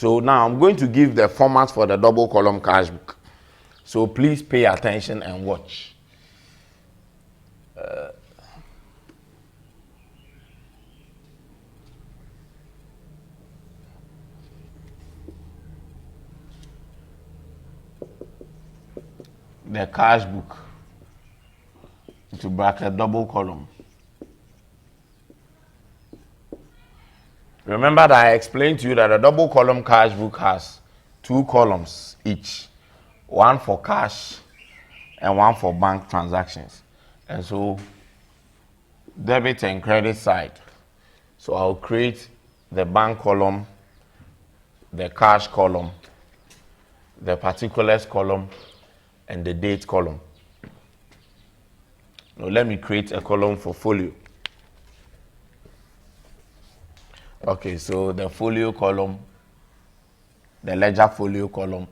So now I'm going to give the format for the double column cash book. So please pay attention and watch. The cash book into bracket double column. Remember that I explained to you that a double column cash book has 2 columns each, one for cash and one for bank transactions. And so debit and credit side. So I'll create the bank column, the cash column, the particulars column, and the date column. Now let me create a column for folio. Okay, so the folio column, the ledger folio column,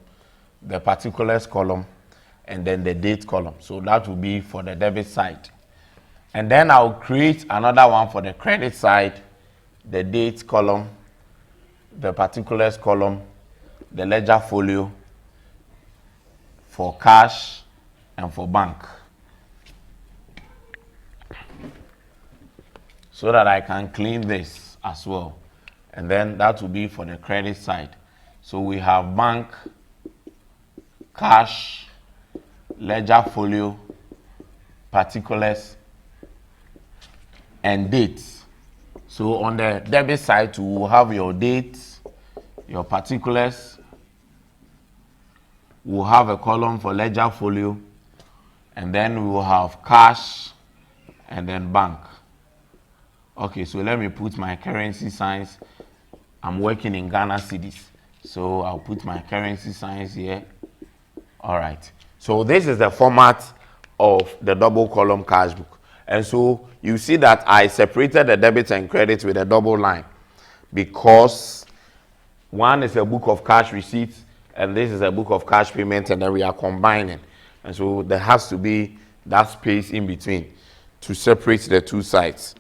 the particulars column, and then the date column. So that will be for the debit side. And then I'll create another one for the credit side, the date column, the particulars column, the ledger folio, for cash and for bank, so that I can clean this as well. And then that will be for the credit side. So we have bank, cash, ledger folio, particulars, and dates. So on the debit side, you will have your dates, your particulars. We'll have a column for ledger folio, and then we will have cash and then bank. Okay, so let me put my currency signs. I'm working in Ghana cedis, so I'll put my currency signs here. All right, so this is the format of the double column cash book. And so you see that I separated the debit and credit with a double line, because one is a book of cash receipts and this is a book of cash payment, and then we are combining. And so there has to be that space in between to separate the two sides.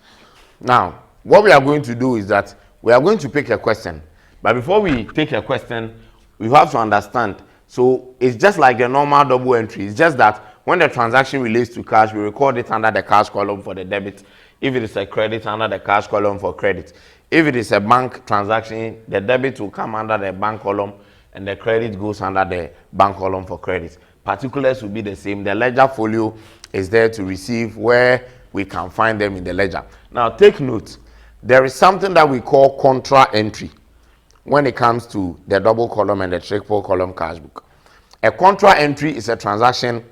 Now, what we are going to do is that we are going to pick a question. But before we take a question, we have to understand. So it's just like a normal double entry. It's just that when the transaction relates to cash, we record it under the cash column for the debit. If it is a credit, under the cash column for credit. If it is a bank transaction, the debit will come under the bank column and the credit goes under the bank column for credit. Particulars will be the same. The ledger folio is there to receive where we can find them in the ledger. Now take note, there is something that we call contra entry when it comes to the double column and the triple column cash book. A contra entry is a transaction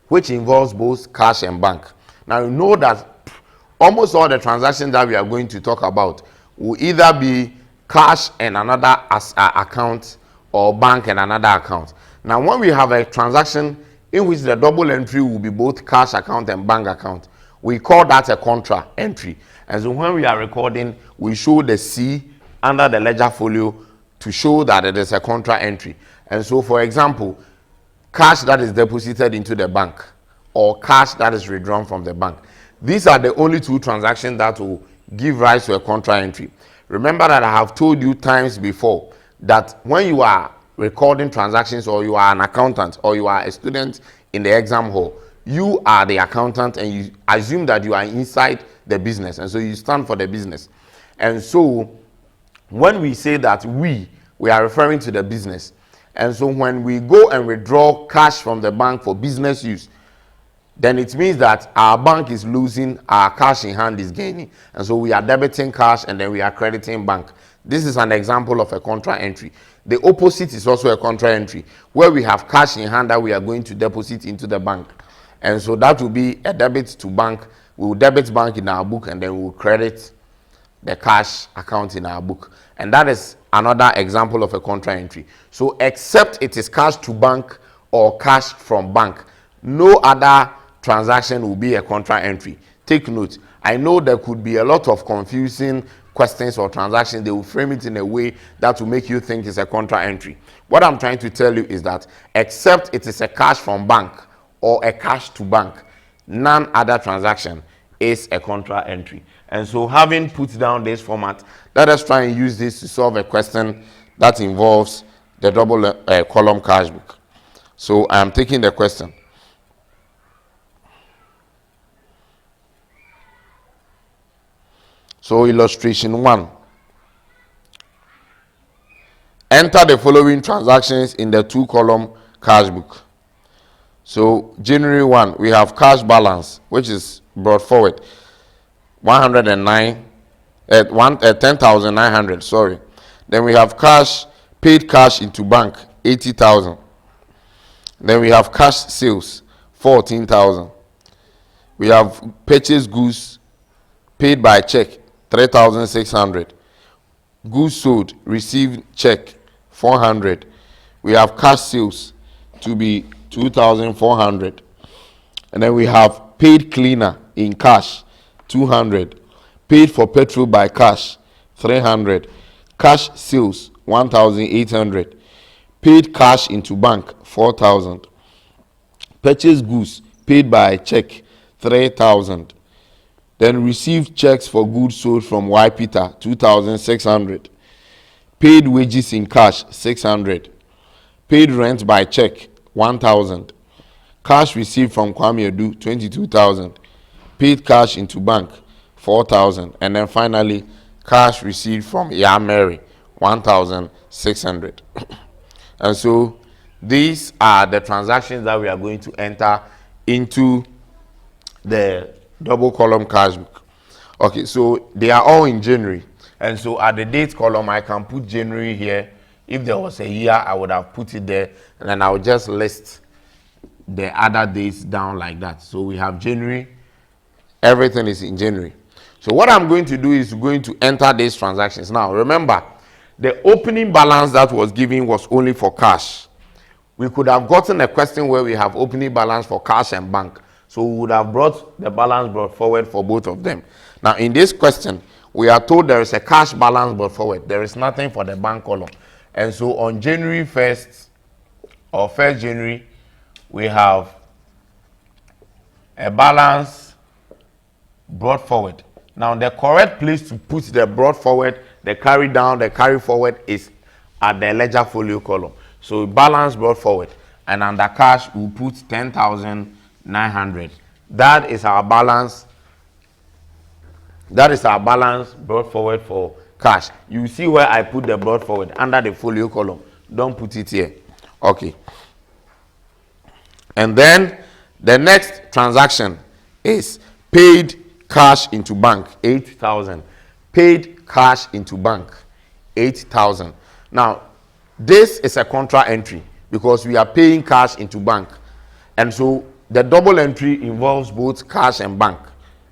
which involves both cash and bank. Now you know that almost all the transactions that we are going to talk about will either be cash and another account, or bank and another account. Now when we have a transaction in which the double entry will be both cash account and bank account, we call that a contra entry. And so when we are recording, we show the C under the ledger folio to show that it is a contra entry. And so for example, cash that is deposited into the bank or cash that is withdrawn from the bank. These are the only two transactions that will give rise to a contra entry. Remember that I have told you times before that when you are recording transactions, or you are an accountant, or you are a student in the exam hall, you are the accountant and you assume that you are inside the business, and so you stand for the business. And so when we say that we are referring to the business. And so when we go and withdraw cash from the bank for business use, then it means that our bank is losing, our cash in hand is gaining. And so we are debiting cash and then we are crediting bank. This is an example of a contra entry. The opposite is also a contra entry, where we have cash in hand that we are going to deposit into the bank. And so that will be a debit to bank. We will debit bank in our book and then we will credit the cash account in our book. And that is another example of a contra entry. So except it is cash to bank or cash from bank, no other transaction will be a contra entry. Take note. I know there could be a lot of confusing questions or transactions. They will frame it in a way that will make you think it's a contra entry. What I'm trying to tell you is that except it is a cash from bank or a cash to bank, none other transaction is a contra entry. And so having put down this format, let us try and use this to solve a question that involves the double column cash book. So I am taking the question. So illustration 1. Enter the following transactions in the 2-column cash book. So January 1, we have cash balance, which is brought forward 109 at 10,900. Sorry. Then we have cash, paid cash into bank 80,000. Then we have cash sales 14,000. We have purchase goods paid by check 3,600. Goods sold received check 400. We have cash sales to be 2,400. And then we have paid cleaner in cash 200. Paid for petrol by cash 300. Cash sales 1,800. Paid cash into bank 4,000. Purchase goods paid by check 3,000. Then received checks for goods sold from Y Peter 2,600. Paid wages in cash 600. Paid rent by check 1,000. Cash received from Kwame Edu 22,000. Paid cash into bank 4,000. And then finally cash received from Mary 1,600. And so these are the transactions that we are going to enter into the double column cash book. Okay, so they are all in January. And so at the date column, I can put January here. If there was a year, I would have put it there. And then I would just list the other dates down like that. So we have January. Everything is in January. So what I'm going to do is going to enter these transactions. Now, remember, the opening balance that was given was only for cash. We could have gotten a question where we have opening balance for cash and bank. So we would have brought the balance brought forward for both of them. Now, in this question, we are told there is a cash balance brought forward. There is nothing for the bank column. And so on January 1st or 1st January, we have a balance brought forward. Now, the correct place to put the brought forward, the carry down, the carry forward is at the ledger folio column. So balance brought forward. And under cash, we'll put 10,900. That is our balance. That is our balance brought forward for cash. You see where I put the brought forward under the folio column. Don't put it here. Okay. And then the next transaction is paid cash into bank 8,000. Paid cash into bank 8,000. Now, this is a contra entry because we are paying cash into bank. And so the double entry involves both cash and bank.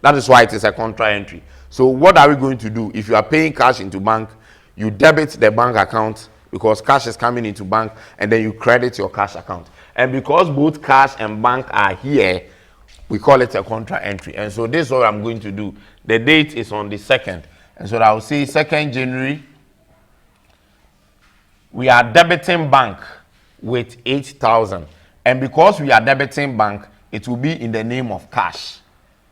That is why it is a contra entry. So what are we going to do? If you are paying cash into bank, you debit the bank account because cash is coming into bank, and then you credit your cash account. And because both cash and bank are here, we call it a contra entry. And so this is what I'm going to do. The date is on the 2nd. And so I will say 2nd January. We are debiting bank with 8,000. And because we are debiting bank, it will be in the name of cash.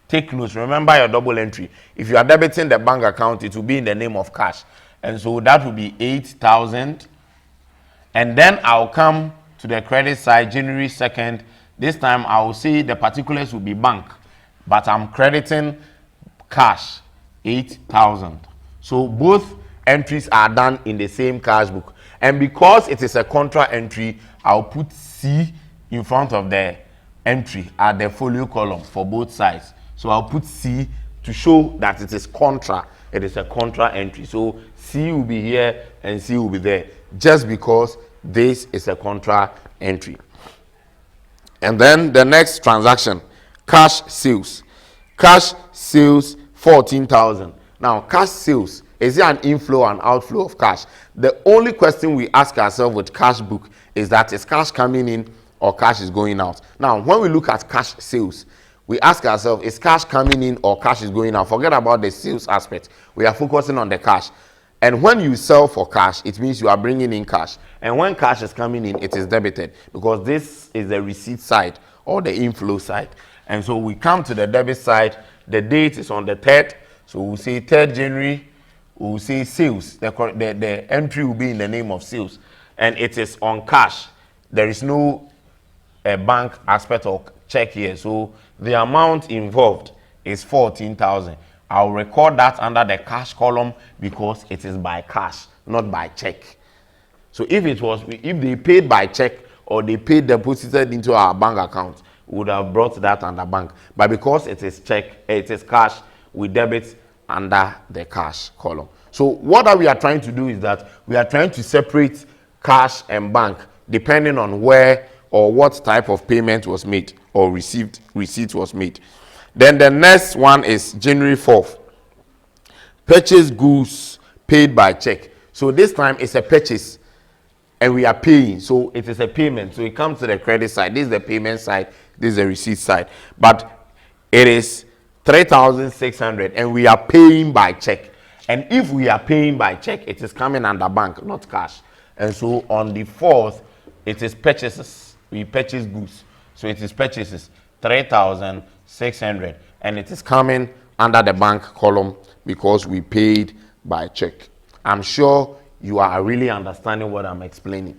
Take notes. Remember your double entry. If you are debiting the bank account, it will be in the name of cash. And so that will be 8,000. And then I'll come to the credit side, January 2nd. This time I will say the particulars will be bank, but I'm crediting cash, 8,000. So both entries are done in the same cash book. And because it is a contra entry, I'll put C in front of the entry at the folio column for both sides. So I'll put C to show that it is contra. It is a contra entry. So C will be here and C will be there, just because this is a contra entry. And then the next transaction, cash sales. Cash sales 14,000. Now, cash sales, is it an inflow and outflow of cash? The only question we ask ourselves with cash book is that is cash coming in or cash is going out? Now, when we look at cash sales, we ask ourselves, is cash coming in or cash is going out? Forget about the sales aspect. We are focusing on the cash. And when you sell for cash, it means you are bringing in cash. And when cash is coming in, it is debited, because this is the receipt side or the inflow side. And so we come to the debit side. The date is on the 3rd. So we'll say 3rd January. we'll say sales. The entry will be in the name of sales, and it is on cash. There is no bank aspect or check here, so the amount involved is 14,000. I'll record that under the cash column because it is by cash, not by check. So if they paid by check or they paid deposited into our bank account, we would have brought that under bank. But because it is cash, we debit under the cash column. So what we are trying to do is that we are trying to separate cash and bank depending on where or what type of payment was made or receipt was made. Then the next one is January 4th. Purchase goods paid by check. So this time it's a purchase and we are paying. So it is a payment. So it comes to the credit side. This is the payment side. This is the receipt side. But it is 3,600 and we are paying by check. And if we are paying by check, it is coming under bank, not cash. And so on the 4th, it is purchases. We purchase goods. So it is purchases, 3,600. And it is coming under the bank column because we paid by check. I'm sure you are really understanding what I'm explaining.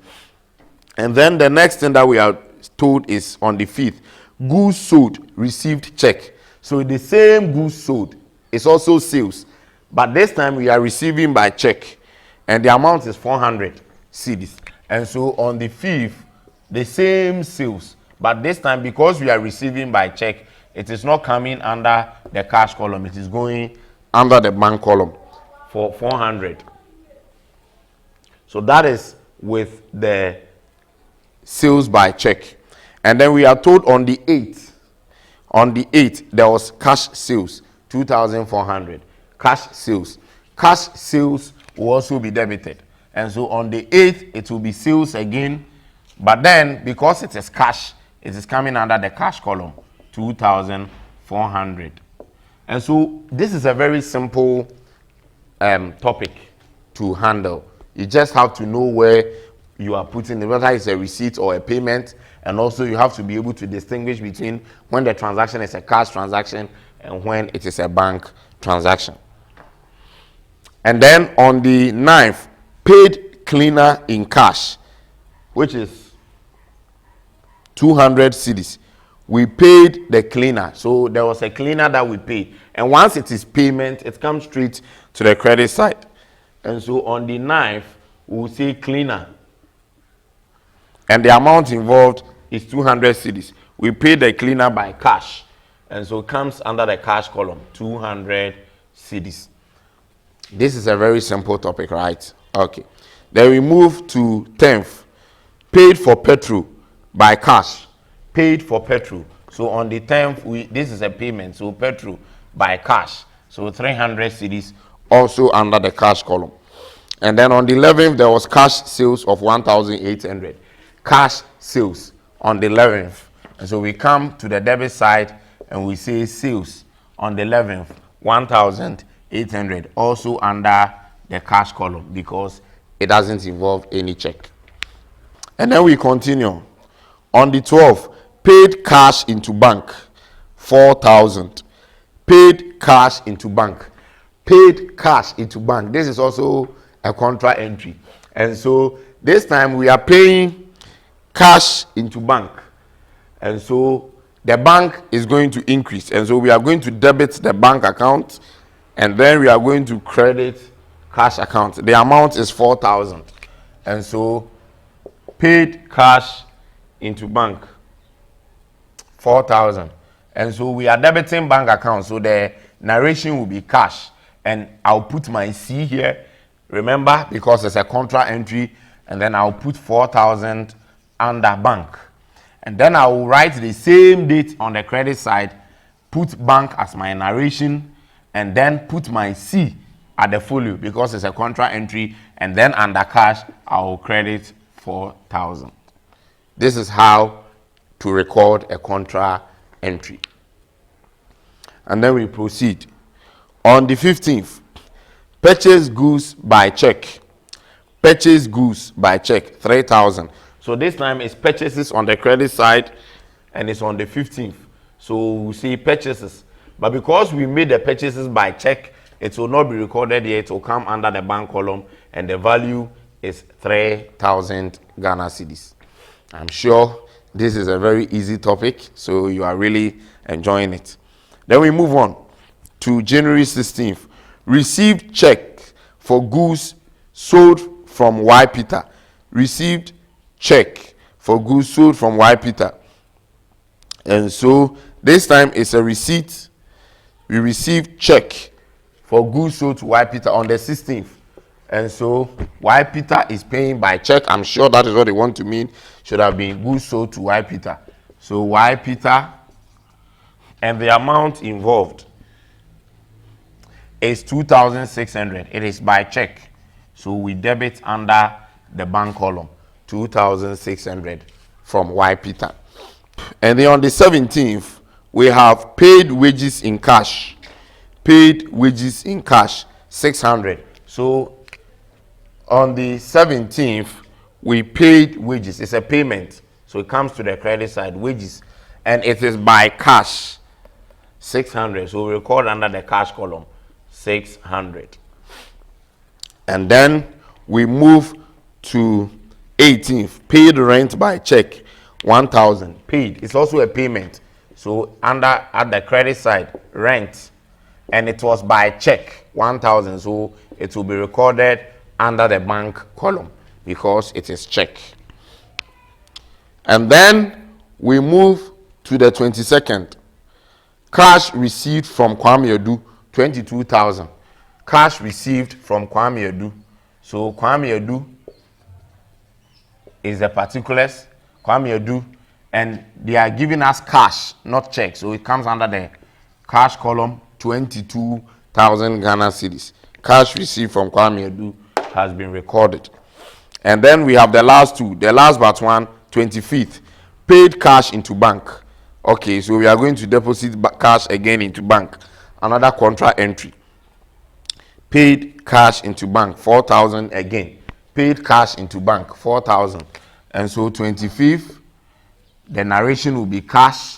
And then the next thing that we are told is on the 5th, goods sold, received check. So the same goods sold is also sales. But this time we are receiving by check. And the amount is 400 cedis. And so on the 5th, the same sales. But this time, because we are receiving by check, it is not coming under the cash column. It is going under the bank column for 400. So that is with the sales by check. And then we are told on the 8th, there was cash sales, 2,400. Cash sales. Cash sales will also be debited. And so on the 8th, it will be sales again. But then, because it is cash, it is coming under the cash column, 2,400. And so this is a very simple topic to handle. You just have to know where you are putting it, whether it's a receipt or a payment. And also you have to be able to distinguish between when the transaction is a cash transaction and when it is a bank transaction. And then on the 9th, paid cleaner in cash, which is 200 cedis. We paid the cleaner. So there was a cleaner that we paid. And once it is payment, it comes straight to the credit side. And so on the 9th, we'll say cleaner. And the amount involved is 200 cedis. We paid the cleaner by cash. And so it comes under the cash column, 200 cedis. This is a very simple topic, right? Okay. Then we move to 10th. Paid for petrol by cash. Paid for petrol. So on the 10th, this is a payment. So petrol by cash. So 300 cedis also under the cash column. And then on the 11th, there was cash sales of 1,800. Cash sales on the 11th. And so we come to the debit side and we say sales on the 11th, 1,800. Also under the cash column because it doesn't involve any check. And then we continue. On the 12th, paid cash into bank, 4,000. Paid cash into bank. Paid cash into bank. This is also a contra entry. And so this time we are paying cash into bank. And so the bank is going to increase. And so we are going to debit the bank account. And then we are going to credit cash account. The amount is 4,000. And so paid cash into bank, 4,000. And so we are debiting bank account. So the narration will be cash. And I'll put my C here. Remember, because it's a contra entry. And then I'll put 4,000 under bank. And then I will write the same date on the credit side, put bank as my narration, and then put my C at the folio because it's a contra entry. And then under cash, I will credit 4,000. This is how to record a contra entry. And then we proceed. On the 15th, purchase goods by check. Purchase goods by check, 3,000. So this time it's purchases on the credit side and it's on the 15th. So we see purchases. But because we made the purchases by check it will not be recorded here. It will come under the bank column, and the value is 3,000 Ghana cedis. I'm sure this is a very easy topic, so you are really enjoying it. Then we move on to January 16th. Received check for goods sold from Y. Peter. Received check for goods sold from Y. Peter. And so this time it's a receipt. We received check for goods sold to Y. Peter on the 16th. And so Y. Peter is paying by check. I'm sure that is what they want to mean. Should have been goods sold to Y. Peter. So Y. Peter, and the amount involved is 2,600. It is by check. So we debit under the bank column 2,600 from Y. Peter. And then on the 17th, we have paid wages in cash. Paid wages in cash, 600. So on the 17th, we paid wages. It's a payment. So it comes to the credit side, wages. And it is by cash, 600. So we record under the cash column, 600. And then we move to 18th, paid rent by check, 1,000. Paid. It's also a payment. So at the credit side, rent. And it was by check, 1,000. So it will be recorded under the bank column because it is check. And then we move to the 22nd. Cash received from Kwame Edu, 22,000. Cash received from Kwame Edu. So Kwame Edu is the particulars. Kwame Edu, and they are giving us cash, not check. So it comes under the cash column, 22,000 Ghana cedis. Cash received from Kwame Edu has been recorded. And then we have the last two. The last but one, 25th. Paid cash into bank. Okay, so we are going to deposit cash again into bank. Another contra entry. Paid cash into bank, 4,000 again. Paid cash into bank, 4,000. And so 25th, the narration will be cash.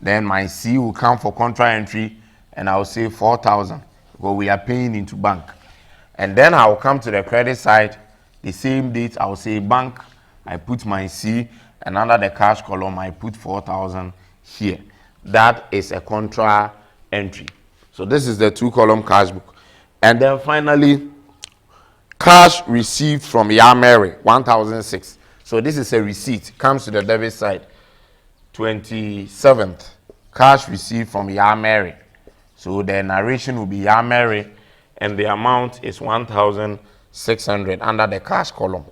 Then my C will come for contra entry, and I will say 4,000 because we are paying into bank. And then I will come to the credit side. The same date, I will say bank. I put my C, and under the cash column, I put 4,000 here. That is a contra entry. So this is the 2-column cash book. And then finally, cash received from Yamere, 1,006. So this is a receipt. Comes to the debit side. 27th, cash received from Yamere. So the narration will be Yamere, and the amount is 1,600 under the cash column.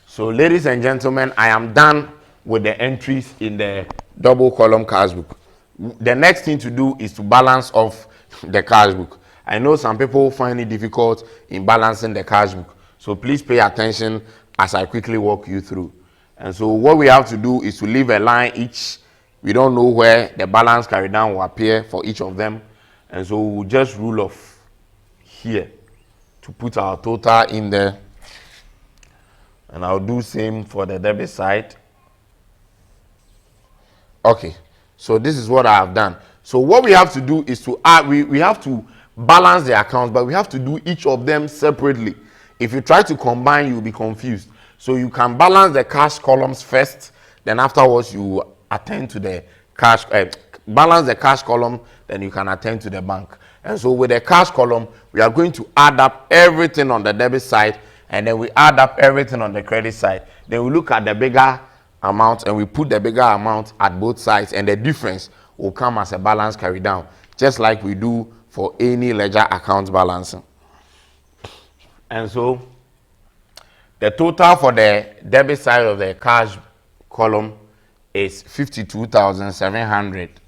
So ladies and gentlemen, I am done with the entries in the double column cash book. The next thing to do is to balance off the cash book. I know some people find it difficult in balancing the cash book. So please pay attention as I quickly walk you through. And so what we have to do is to leave a line each. We don't know where the balance carried down will appear for each of them. And so we'll just rule off here to put our total in there. And I'll do same for the debit side. Okay, so this is what I have done. So what we have to do is to add, we have to balance the accounts, but we have to do each of them separately. If you try to combine, you'll be confused. So you can balance the cash columns first, then afterwards you attend to the cash, balance the cash column, then you can attend to the bank. And so with the cash column, we are going to add up everything on the debit side, and then we add up everything on the credit side. Then we look at the bigger amount, and we put the bigger amount at both sides, and the difference will come as a balance carried down, just like we do for any ledger account balancing. And so the total for the debit side of the cash column is 52,700.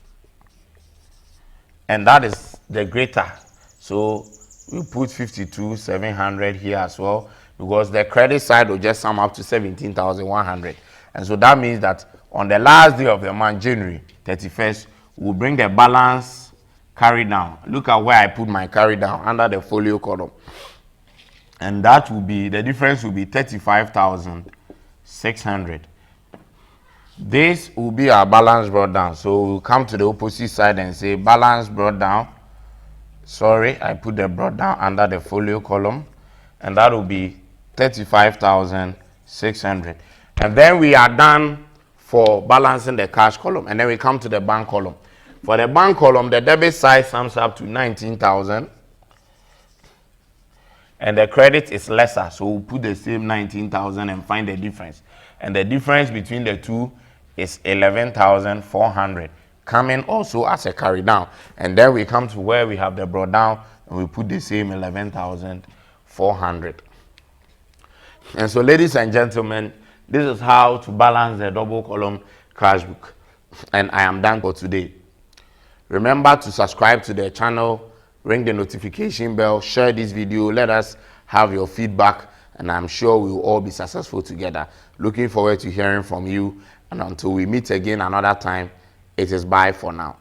And that is the greater. So we put 52,700 here as well, because the credit side will just sum up to 17,100. And so that means that on the last day of the month, January 31st, we'll bring the balance carry down. Look at where I put my carry down under the folio column. And that will be, the difference will be 35,600. This will be our balance brought down. So we'll come to the opposite side and say balance brought down. Sorry, I put the brought down under the folio column, and that will be 35,600. And then we are done for balancing the cash column, and then we come to the bank column. For the bank column, the debit side sums up to 19,000, and the credit is lesser, so we'll put the same 19,000 and find the difference. And the difference between the two is 11,400, coming also as a carry down. And then we come to where we have the brought down, and we put the same 11,400. And so, ladies and gentlemen, this is how to balance the double column cash book. And I am done for today. Remember to subscribe to the channel, ring the notification bell, share this video, let us have your feedback, and I'm sure we will all be successful together. Looking forward to hearing from you, and until we meet again another time, it is bye for now.